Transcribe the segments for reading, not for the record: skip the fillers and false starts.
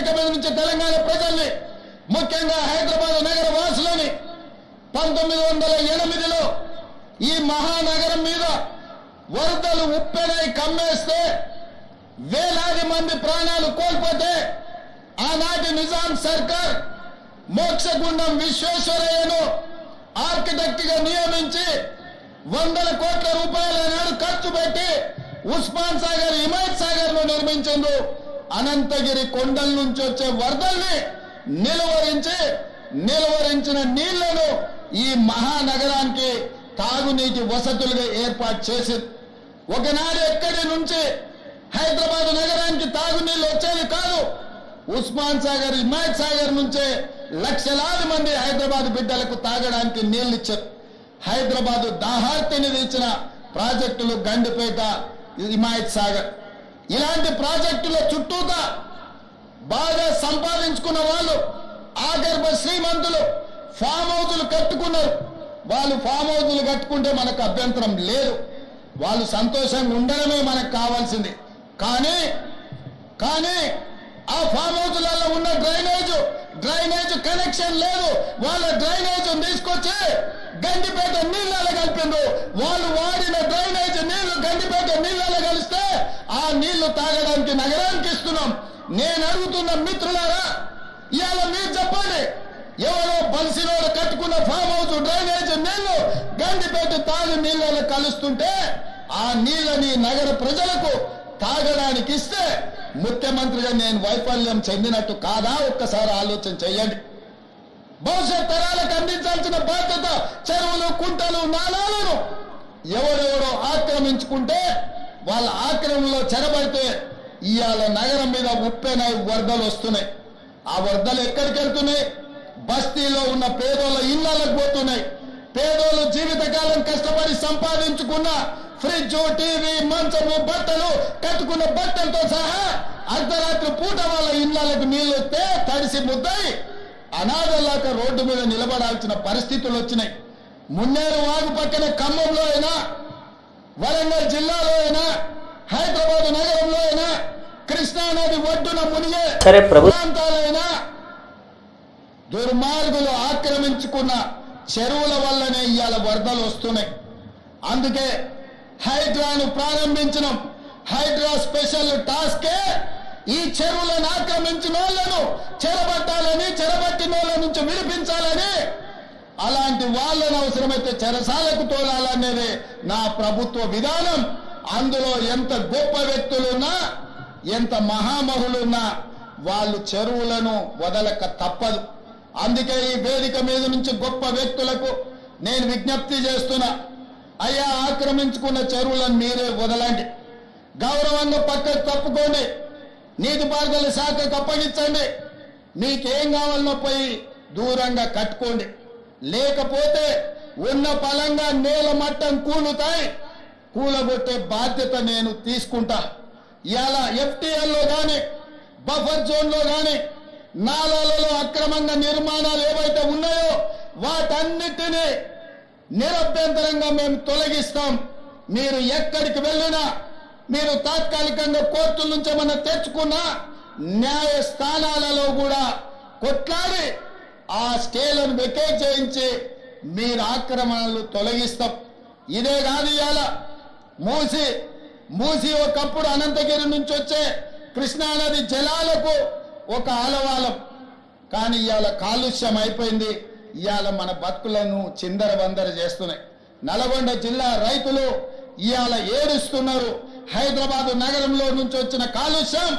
వేదిక మీద నుంచి తెలంగాణ ప్రజల్ని, ముఖ్యంగా హైదరాబాద్ నగర వాసులని 1908లో ఈ మహానగరం మీద వరదలు ఉప్పెనై కమ్మేస్తే వేలాది మంది ప్రాణాలు కోల్పోతే ఆనాటి నిజాం సర్కార్ మోక్షగుండం విశ్వేశ్వరయ్యను ఆర్కిటెక్ట్ గా నియమించి 100 కోట్ల రూపాయల నాడు ఖర్చు పెట్టి ఉస్మాన్ సాగర్, హిమాయత్ సాగర్ లో నిర్మించింది. అనంతగిరి కొండల నుంచి వచ్చే వరదల్ని నిలువరించిన నీళ్లను ఈ మహానగరానికి తాగునీటి వసతులుగా ఏర్పాటు చేసింది. ఒకనాడు ఎక్కడి నుంచి హైదరాబాద్ నగరానికి తాగునీళ్ళు వచ్చేది కాదు. ఉస్మాన్ సాగర్, హిమాయత్ సాగర్ నుంచే లక్షలాది మంది హైదరాబాద్ బిడ్డలకు తాగడానికి నీళ్లు ఇచ్చారు. హైదరాబాద్ దాహార్తిని తీర్చిన ప్రాజెక్టులు గండిపేట, హిమాయత్ సాగర్. ఇలాంటి ప్రాజెక్టుల చుట్టూతా బాగా సంపాదించుకున్న వాళ్ళు, ఆగర్భ శ్రీమంతులు ఫామ్ హౌజులు కట్టుకున్నారు. వాళ్ళు ఫామ్ హౌజులు కట్టుకుంటే మనకు అభ్యంతరం లేదు, వాళ్ళు సంతోషంగా ఉండడమే మనకు కావాల్సింది. కానీ ఆ ఫామ్ హౌజులలో ఉన్న డ్రైనేజ్ కనెక్షన్ లేదు. వాళ్ళ డ్రైనేజ్ తీసుకొచ్చి గండిపేట నీళ్ళలో కలిపిండ్రు. వాళ్ళు వాడిన డ్రైనేజ్ నీళ్లు గండిపేట నీళ్ళలో కలిస్తే ఆ నీళ్లు తాగడానికి నగరానికి ఇస్తున్నాం. నేను అడుగుతున్న మిత్రులారా, ఇవాళ మీరు చెప్పండి, ఎవరో బలిసినోడు కట్టుకున్న ఫామ్ హౌస్ డ్రైనేజ్ నీళ్లు గండిపేట తాగు నీళ్ళలో కలుస్తుంటే ఆ నీళ్ళని నగర ప్రజలకు తాగడానికి ఇస్తే ముఖ్యమంత్రిగా నేను వైఫల్యం చెందినట్టు కాదా? ఒక్కసారి ఆలోచన చేయండి. భవిష్యత్ తరాలకు అందించాల్సిన బాధ్యత చెరువులు, కుంటలు, నాలాలను ఎవరెవరో ఆక్రమించుకుంటే వాళ్ళ ఆక్రమణలో చెరబడితే ఇవాళ నగరం మీద ఉప్పెనై వరదలు వస్తున్నాయి. ఆ వరదలు ఎక్కడికి వెళ్తున్నాయి? బస్తీలో ఉన్న పేదోళ్ళ ఇళ్లకు పోతున్నాయి. పేదోళ్ళు జీవితకాలం కష్టపడి సంపాదించుకున్న ఫ్రిడ్జ్, టీవీ, మంచము, బట్టలు, కట్టుకున్న బట్టలతో సహా అర్ధరాత్రి పూట వాళ్ళ ఇళ్లకు నీళ్లు వస్తే తడిసి ముద్దాయి అనాథలాగా రోడ్డు మీద నిలబడాల్సిన పరిస్థితులు వచ్చినాయి. మున్నేరు వాగు పక్కన ఖమ్మంలో అయినా, వరంగల్ జిల్లాలో అయినా, హైదరాబాద్ నగరంలో అయినా, కృష్ణానది ఒడ్డున మునిగే ప్రాంతాలైనా దుర్మార్గులు ఆక్రమించుకున్న చెరువుల వల్లనే ఇవాళ వరదలు వస్తున్నాయి. అందుకే హైడ్రాను ప్రారంభించడం. హైడ్రా స్పెషల్ టాస్కే ఈ చెరువులను ఆక్రమించిన వాళ్ళను చెరబట్టాలని, చెరబట్టిన వాళ్ళ నుంచి విడిపించాలని, అలాంటి వాళ్ళను అవసరమైతే చెరసాలకు తోలాలనేది నా ప్రభుత్వ విధానం. అందులో ఎంత గొప్ప వ్యక్తులున్నా, ఎంత మహామహులున్నా వాళ్ళు చెరువులను వదలక తప్పదు. అందుకే ఈ వేదిక మీద నుంచి గొప్ప వ్యక్తులకు నేను విజ్ఞప్తి చేస్తున్నా, అయ్యా, ఆక్రమించుకున్న చెరువులను మీరే వదలండి, గౌరవంగా పక్కకు తప్పుకోండి, నీటిపారుదల శాఖకు అప్పగించండి, మీకేం కావాలనో పోయి దూరంగా కట్టుకోండి. లేకపోతే ఉన్న పలంగా నేల మట్టం కూలుతాయి, కూలగొట్టే బాధ్యత నేను తీసుకుంటా. ఇలా ఎఫ్టీఎల్లో కానీ, బఫర్ జోన్లో కానీ, నాలాలలో అక్రమంగా నిర్మాణాలు ఏవైతే ఉన్నాయో వాటన్నిటినీ నిరభ్యంతరంగా మేము తొలగిస్తాం. మీరు ఎక్కడికి వెళ్ళినా, మీరు తాత్కాలికంగా కోర్టుల నుంచి ఏమన్నా తెచ్చుకున్నా న్యాయస్థానాలలో కూడా కొట్లాడి ఆ స్టేలను వెకేట్ చేయించి మీరు ఆక్రమణలు తొలగిస్తాం. ఇదే కాదు, ఇవాళ మూసి ఒకప్పుడు అనంతగిరి నుంచి వచ్చే కృష్ణానది జలాలకు ఒక ఆలవాలం. కానీ ఇవాళ కాలుష్యం అయిపోయింది. ఇవాళ మన బతుకులను చిందరవందర చేస్తున్నాయి. నల్గొండ జిల్లా రైతులు ఇవాళ ఏడుస్తున్నారు. హైదరాబాద్ నగరంలో నుంచి వచ్చిన కాలుష్యం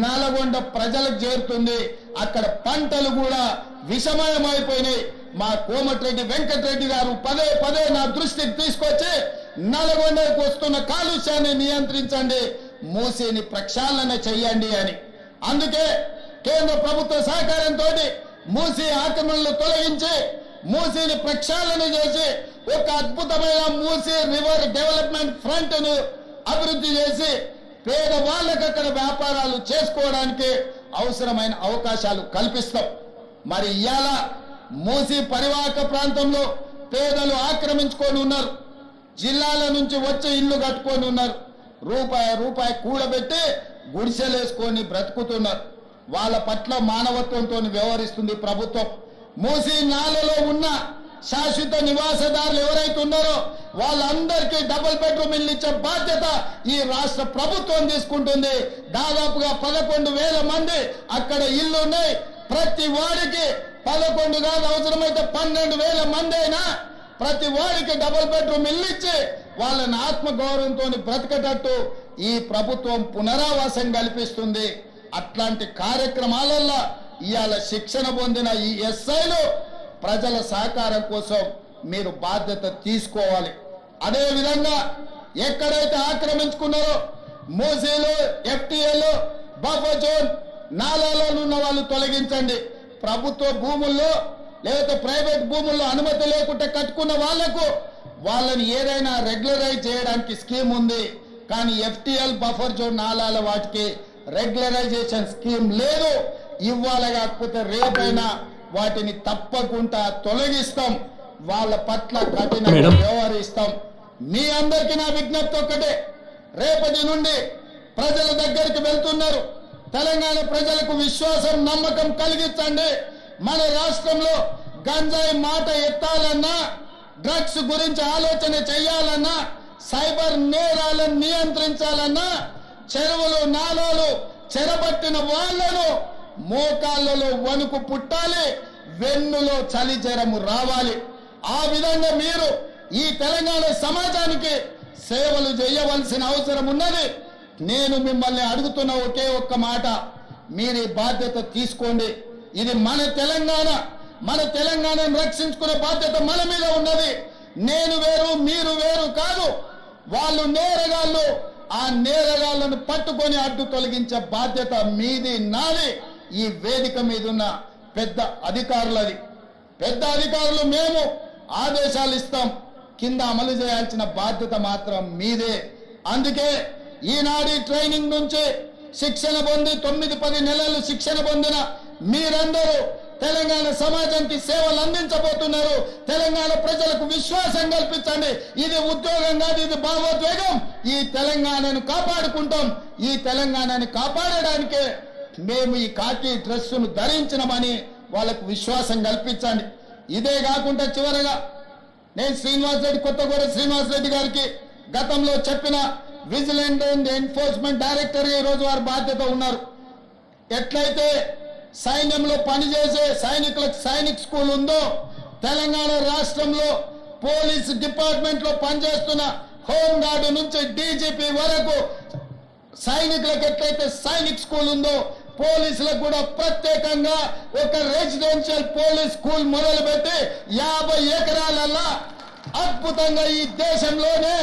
నల్గొండ ప్రజలకు చేరుతుంది. అక్కడ పంటలు కూడా విషమయమైపోయినాయి. మా కోమటిరెడ్డి వెంకటరెడ్డి గారు పదే పదే నా దృష్టికి తీసుకొచ్చి నల్గొండకు వస్తున్న కాలుష్యాన్ని నియంత్రించండి, మూసీని ప్రక్షాళన చెయ్యండి అని. అందుకే కేంద్ర ప్రభుత్వ సహకారంతో మూసీ ఆక్రమణలు తొలగించి మూసీని ప్రక్షాళన చేసి ఒక అద్భుతమైన మూసీ రివర్ డెవలప్మెంట్ ఫ్రంట్ ను అభివృద్ధి చేసి పేదవాళ్ళకు అక్కడ వ్యాపారాలు చేసుకోవడానికి అవసరమైన అవకాశాలు కల్పిస్తాం. మరి ఇవాళ మూసీ పరివాహక ప్రాంతంలో పేదలు ఆక్రమించుకొని ఉన్నారు. జిల్లాల నుంచి వచ్చి ఇల్లు కట్టుకొని ఉన్నారు. రూపాయి కూడబెట్టి గుడిసెలేసుకొని బ్రతుకుతున్నారు. వాళ్ళ పట్ల మానవత్వంతో వ్యవహరిస్తుంది ప్రభుత్వం. మూసీ నాలలో ఉన్న శాశ్వత నివాసదారులు ఎవరైతే ఉన్నారో వాళ్ళందరికీ డబుల్ బెడ్రూమ్ ఇల్లు ఇచ్చే బాధ్యత ఈ రాష్ట్ర ప్రభుత్వం తీసుకుంటుంది. దాదాపుగా 11,000 మంది అక్కడ ఇల్లు ఉన్నాయి. ప్రతి వాడికి 11 కాదు, అవసరమైతే 12,000 మంది అయినా ప్రతి వాడికి డబుల్ బెడ్రూమ్ ఇల్లు ఇచ్చి వాళ్ళని ఆత్మగౌరవంతో బ్రతకటట్టు ఈ ప్రభుత్వం పునరావాసం కల్పిస్తుంది. అట్లాంటి కార్యక్రమాలలో ఇవాళ శిక్షణ పొందిన ఈ ఎస్ఐలు ప్రజల సహకారం కోసం మీరు బాధ్యత తీసుకోవాలి. అదేవిధంగా ఎక్కడైతే ఆక్రమించుకున్నారో మూసీలు, ఎఫ్టీఏలు, బఫర్ జోన్, నాలాలో ఉన్న వాళ్ళు తొలగించండి. ప్రభుత్వ భూముల్లో లేకపోతే ప్రైవేట్ భూముల్లో అనుమతి లేకుండా కట్టుకున్న వాళ్లకు వాళ్ళని ఏదైనా రెగ్యులరైజ్ చేయడానికి స్కీమ్ ఉంది. కానీ ఎఫ్టీఎల్, బఫర్ జోన్, నాలాల వాటికి రెగ్యులరైజేషన్ స్కీమ్ లేదు. ఇవ్వాలి, కాకపోతే రేపైనా వాటిని తప్పకుండా తొలగిస్తాం. వాళ్ళ పట్ల కఠినంగా వ్యవహరిస్తాం. మీ అందరికీ నా విజ్ఞప్తి ఒక్కటే, రేపటి నుండి ప్రజల దగ్గరికి వెళ్తున్నారు. తెలంగాణ ప్రజలకు విశ్వాసం, నమ్మకం కలిగించండి. మన రాష్ట్రంలో గంజాయి మాట ఎత్తాలన్నా, డ్రగ్స్ గురించి ఆలోచన చేయాలన్నా, సైబర్ నేరాలను నియంత్రించాలన్నా, చెరువులు, నాలాలు చెరబట్టిన వాళ్లను మోకాళ్ళలో వణుకు పుట్టాలి, వెన్నులో చలి జ్వరము రావాలి. ఆ విధంగా మీరు ఈ తెలంగాణ సమాజానికి సేవలు చేయవలసిన అవసరం ఉన్నది. నేను మిమ్మల్ని అడుగుతున్న ఒకే ఒక్క మాట, మీరు ఈ బాధ్యత తీసుకోండి. ఇది మన తెలంగాణ. మన తెలంగాణను రక్షించుకునే బాధ్యత మన మీద ఉన్నది. నేను వేరు, మీరు వేరు కాదు. వాళ్ళు నేరగాళ్ళు, ఆ నేరగాళ్లను పట్టుకొని అడ్డు తొలగించే బాధ్యత మీది, నాది. ఈ వేదిక మీద ఉన్న పెద్ద అధికారులది. పెద్ద అధికారులు మేము ఆదేశాలు ఇస్తాం, కింద అమలు చేయాల్సిన బాధ్యత మాత్రం మీదే. అందుకే ఈనాడు ట్రైనింగ్ నుంచి శిక్షణ పొంది 9-10 నెలలు శిక్షణ పొందిన మీరందరూ తెలంగాణ సమాజానికి సేవలు అందించబోతున్నారు. తెలంగాణ ప్రజలకు విశ్వాసం కల్పించండి. ఇది ఉద్యోగం కాదు, ఇది భావోద్వేగం. ఈ తెలంగాణను కాపాడుకుంటాం. ఈ తెలంగాణని కాపాడడానికే మేము ఈ కాకి డ్రెస్సును ధరించినమని వాళ్ళకు విశ్వాసం కల్పించండి. ఇదే కాకుండా చివరగా నేను కొత్తగూడ శ్రీనివాస్ రెడ్డి గారికి గతంలో చెప్పిన విజిలెంట్ అండ్ ఎన్ఫోర్స్మెంట్ డైరెక్టర్ ఈరోజు వారి బాధ్యత ఉన్నారు. ఎట్లయితే సైన్యంలో పనిచేసే సైనికులకు సైనిక్ స్కూల్ ఉందో, తెలంగాణ రాష్ట్రంలో పోలీస్ డిపార్ట్మెంట్ లో పనిచేస్తున్న హోంగార్డు నుంచి డీజీపీ వరకు సైనికులకు ఎట్లయితే సైనిక్ స్కూల్ ఉందో, పోలీసులకు కూడా ప్రత్యేకంగా ఒక రెసిడెన్షియల్ పోలీస్ స్కూల్ మొదలుపెట్టి 50 ఎకరాలలో అద్భుతంగా ఈ దేశంలోనే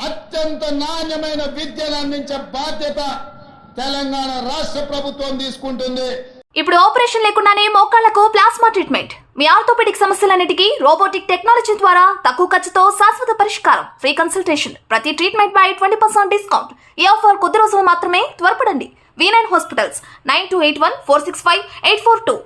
అత్యంత నాణ్యమైన విద్యను అందించే బాధ్యత తెలంగాణ రాష్ట్ర ప్రభుత్వం తీసుకుంటుంది. ఇప్పుడు ఆపరేషన్ లేకుండానే మోకాళ్లకు ప్లాస్మా ట్రీట్మెంట్. మీ ఆర్థోపెడిక్ సమస్యలన్నిటికీ రోబోటిక్ టెక్నాలజీ ద్వారా తక్కువ ఖర్చుతో శాశ్వత పరిష్కారం. Free consultation. ప్రతి ట్రీట్మెంట్ పై 20% డిస్కౌంట్. ఈ ఆఫర్ కొద్ది రోజులు మాత్రమే. త్వరపడండి. V9 hospitals 9281465842.